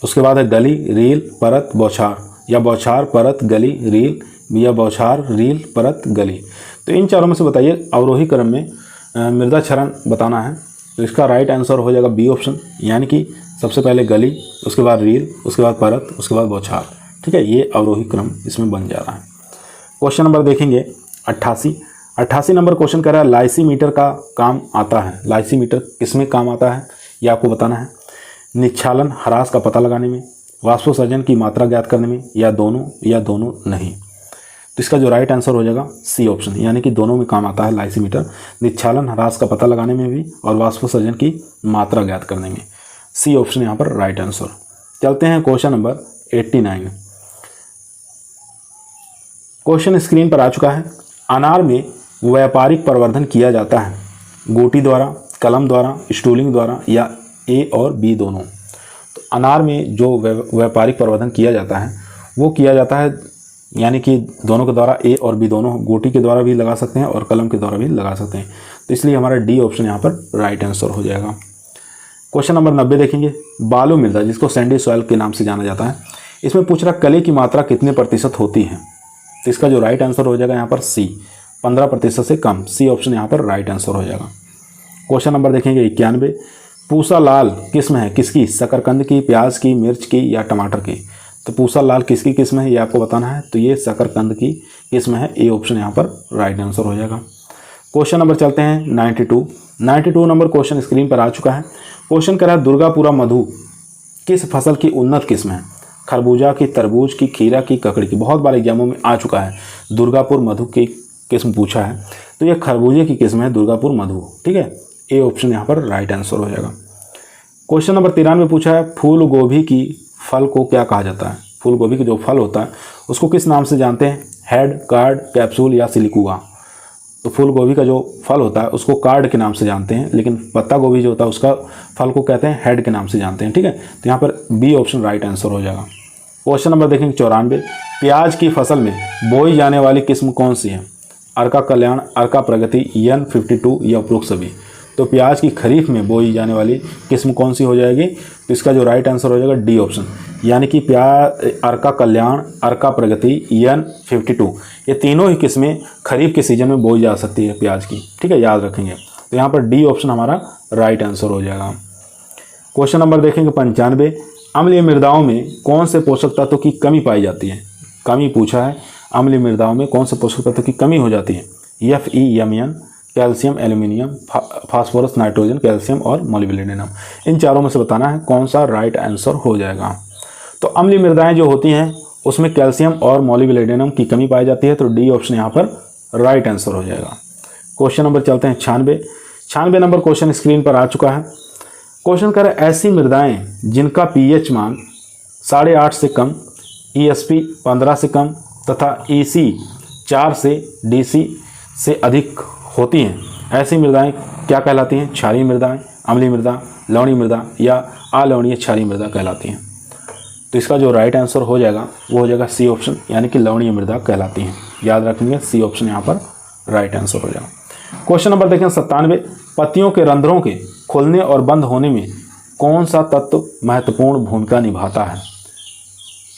S1: उसके बाद है गली, रील, परत, बौछार, या बौछार, परत, गली, रील, या बौछार, रील, परत, गली। तो इन चारों में से बताइए अवरोही क्रम में मृदा क्षरण बताना है। तो इसका राइट आंसर हो जाएगा बी ऑप्शन, यानी कि सबसे पहले गली, उसके बाद रील, उसके बाद परत, उसके बाद बौछार। ठीक है, ये अवरोही क्रम इसमें बन जा रहा है। क्वेश्चन नंबर देखेंगे 88 नंबर क्वेश्चन कर रहा है, लाइसीमीटर का काम आता है। लाइसीमीटर किसमें काम आता है ये आपको बताना है। निक्षालन ह्रास का पता लगाने में, वाष्पोत्सर्जन की मात्रा ज्ञात करने में, या दोनों नहीं। तो इसका जो राइट आंसर हो जाएगा सी ऑप्शन, यानी कि दोनों में काम आता है लाइसीमीटर, निक्षालन ह्रास का पता लगाने में भी और वाष्पोत्सर्जन की मात्रा ज्ञात करने में। सी ऑप्शन यहाँ पर राइट आंसर। चलते हैं क्वेश्चन नंबर 89। क्वेश्चन स्क्रीन पर आ चुका है, अनार में व्यापारिक प्रवर्धन किया जाता है गोटी द्वारा, कलम द्वारा, स्टूलिंग द्वारा, या ए और बी दोनों। तो अनार में जो व्यापारिक प्रवर्धन किया जाता है वो किया जाता है यानी कि दोनों के द्वारा, ए और बी दोनों, गोटी के द्वारा भी लगा सकते हैं और कलम के द्वारा भी लगा सकते हैं। तो इसलिए हमारा डी ऑप्शन यहाँ पर राइट आंसर हो जाएगा। क्वेश्चन नंबर 90 देखेंगे, बालू मृदा जिसको सैंडी सॉइल के नाम से जाना जाता है, इसमें पूछ रहा कले की मात्रा कितने प्रतिशत होती है? तो इसका जो राइट आंसर हो जाएगा यहाँ पर सी, 15% से कम। सी ऑप्शन यहाँ पर राइट आंसर हो जाएगा। क्वेश्चन नंबर देखेंगे 91, पूसा लाल किस्म है किसकी? शकरकंद की, प्याज की, मिर्च की, या टमाटर की? तो पूसा लाल किसकी किस्म है ये आपको बताना है। तो ये शकरकंद की किस्म है। ए ऑप्शन यहाँ पर राइट आंसर हो जाएगा। क्वेश्चन नंबर चलते हैं 92 नंबर क्वेश्चन स्क्रीन पर आ चुका है। क्वेश्चन कर रहा है, दुर्गापुरा मधु किस फसल की उन्नत किस्म है? खरबूजा की, तरबूज की, खीरा की, ककड़ी की? बहुत बार एग्जामों में आ चुका है, दुर्गापुर मधु की किस्म पूछा है। तो ये खरबूजे की किस्म है दुर्गापुर मधु। ठीक है, ए ऑप्शन यहाँ पर राइट आंसर हो जाएगा। क्वेश्चन नंबर 93 पूछा है, फूल गोभी की फल को क्या कहा जाता है? फूल गोभी की जो फल होता है उसको किस नाम से जानते हैं? हेड, कार्ड, कैप्सूल, या सिलिकुआ? तो फूल गोभी का जो फल होता है उसको कार्ड के नाम से जानते हैं, लेकिन पत्ता गोभी जो होता है उसका फल को कहते हैं हेड के नाम से जानते हैं। ठीक है, तो यहाँ पर बी ऑप्शन राइट आंसर हो जाएगा। क्वेश्चन नंबर देखेंगे 94, प्याज की फसल में बोई जाने वाली किस्म कौन सी है? अर्का कल्याण, अर्का प्रगति, N52 या उपरोक्त सभी? तो प्याज की खरीफ में बोई जाने वाली किस्म कौन सी हो जाएगी? तो इसका जो राइट आंसर हो जाएगा डी ऑप्शन, यानी कि प्याज, अर्का कल्याण, अर्का प्रगति, N52, ये तीनों ही किस्में खरीफ के सीजन में बोई जा सकती है प्याज की। ठीक है, याद रखेंगे। तो यहाँ पर डी ऑप्शन हमारा राइट आंसर हो जाएगा। क्वेश्चन नंबर देखेंगे 95, अम्लीय मृदाओं में कौन से पोषक तत्व की कमी पाई जाती है? कमी पूछा है, अम्लीय मृदाओं में कौन से पोषक तत्व की कमी हो जाती है? FeMn, calcium, aluminium, phosphorus, nitrogen, calcium और मोलिब्डेनम। इन चारों में से बताना है कौन सा राइट आंसर हो जाएगा। तो अम्लीय मृदाएं जो होती हैं उसमें कैल्शियम और मोलिब्डेनम की कमी पाई जाती है, तो डी ऑप्शन यहाँ पर राइट आंसर हो जाएगा। क्वेश्चन नंबर चलते हैं 96 नंबर क्वेश्चन स्क्रीन पर आ चुका है। क्वेश्चन कर ऐसी मृदाएं जिनका pH मान 8.5 से कम, ESP 15 से कम तथा EC 4 से DC से अधिक होती हैं, ऐसी मृदाएं क्या कहलाती हैं? क्षारीय मृदाएं, अम्लीय मृदा, लवणीय मृदा, या अलवणीय क्षारीय मृदा कहलाती हैं। तो इसका जो राइट आंसर हो जाएगा वो हो जाएगा सी ऑप्शन, यानी कि लवणीय मृदा कहलाती हैं। याद रखेंगे, सी ऑप्शन यहाँ पर राइट आंसर हो जाएगा। क्वेश्चन नंबर देखें 97, पत्तियों के रंध्रों के खुलने और बंद होने में कौन सा तत्व महत्वपूर्ण भूमिका निभाता है?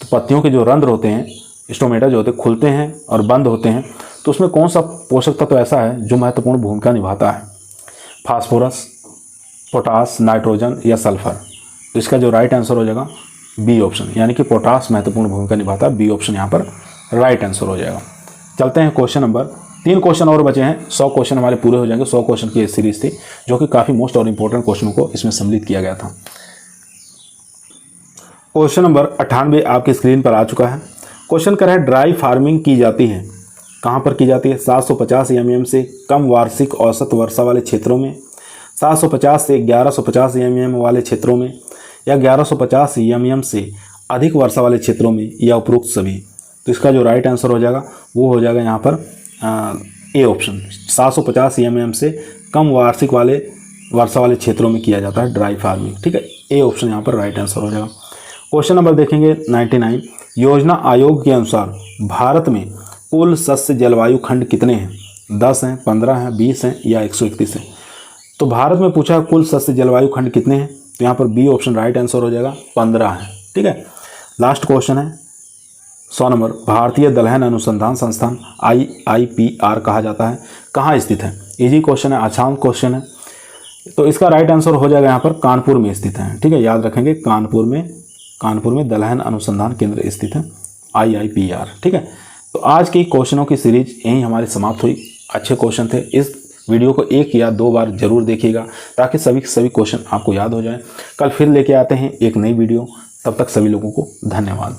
S1: तो पत्तियों के जो रंध्र होते हैं, स्टोमेटा जो होते हैं, खुलते हैं और बंद होते हैं, तो तो उसमें कौन सा पोषक तत्व ऐसा है जो महत्वपूर्ण भूमिका निभाता है? फास्फोरस, पोटास, नाइट्रोजन या सल्फर? तो इसका जो राइट आंसर हो जाएगा बी ऑप्शन, यानी कि पोटास महत्वपूर्ण भूमिका निभाता है। बी ऑप्शन यहाँ पर राइट आंसर हो जाएगा। चलते हैं क्वेश्चन नंबर 3 क्वेश्चन और बचे हैं, 100 क्वेश्चन हमारे पूरे हो जाएंगे। 100 क्वेश्चन की सीरीज थी जो कि काफ़ी मोस्ट और इम्पोर्टेंट क्वेश्चनों को इसमें सम्मिलित किया गया था। क्वेश्चन नंबर 98 आपकी स्क्रीन पर आ चुका है। क्वेश्चन कर है ड्राई फार्मिंग की जाती है, कहाँ पर की जाती है? 750 mm से कम वार्षिक औसत वर्षा वाले क्षेत्रों में, 750 से 1150 mm वाले क्षेत्रों में, या 1150 mm से अधिक वर्षा वाले क्षेत्रों में, या उपरोक्त सभी। तो इसका जो राइट आंसर हो जाएगा वो हो जाएगा यहाँ पर ए ऑप्शन, 750 mm से कम वार्षिक वाले वर्षा वाले क्षेत्रों में किया जाता है ड्राई फार्मिंग। ठीक है, ए ऑप्शन यहाँ पर राइट आंसर हो जाएगा। क्वेश्चन नंबर देखेंगे 99। योजना आयोग के अनुसार भारत में कुल सस्य जलवायु खंड कितने हैं? 10 हैं, 15 हैं, 20 हैं या 131 हैं? तो भारत में पूछा कुल सस्य जलवायु खंड कितने हैं, तो यहाँ पर बी ऑप्शन राइट आंसर हो जाएगा, 15 है। ठीक है, लास्ट क्वेश्चन है 100 नंबर। भारतीय दलहन अनुसंधान संस्थान IIPR कहा जाता है, कहाँ स्थित है? इजी क्वेश्चन है, आसान क्वेश्चन है। तो इसका राइट आंसर हो जाएगा यहाँ पर कानपुर में स्थित है। ठीक है, याद रखेंगे कानपुर में दलहन अनुसंधान केंद्र स्थित है, IIPR। ठीक है, तो आज की क्वेश्चनों की सीरीज यहीं हमारी समाप्त हुई। अच्छे क्वेश्चन थे, इस वीडियो को 1 या 2 बार जरूर देखिएगा ताकि सभी क्वेश्चन आपको याद हो जाए। कल फिर लेके आते हैं एक नई वीडियो, तब तक सभी लोगों को धन्यवाद।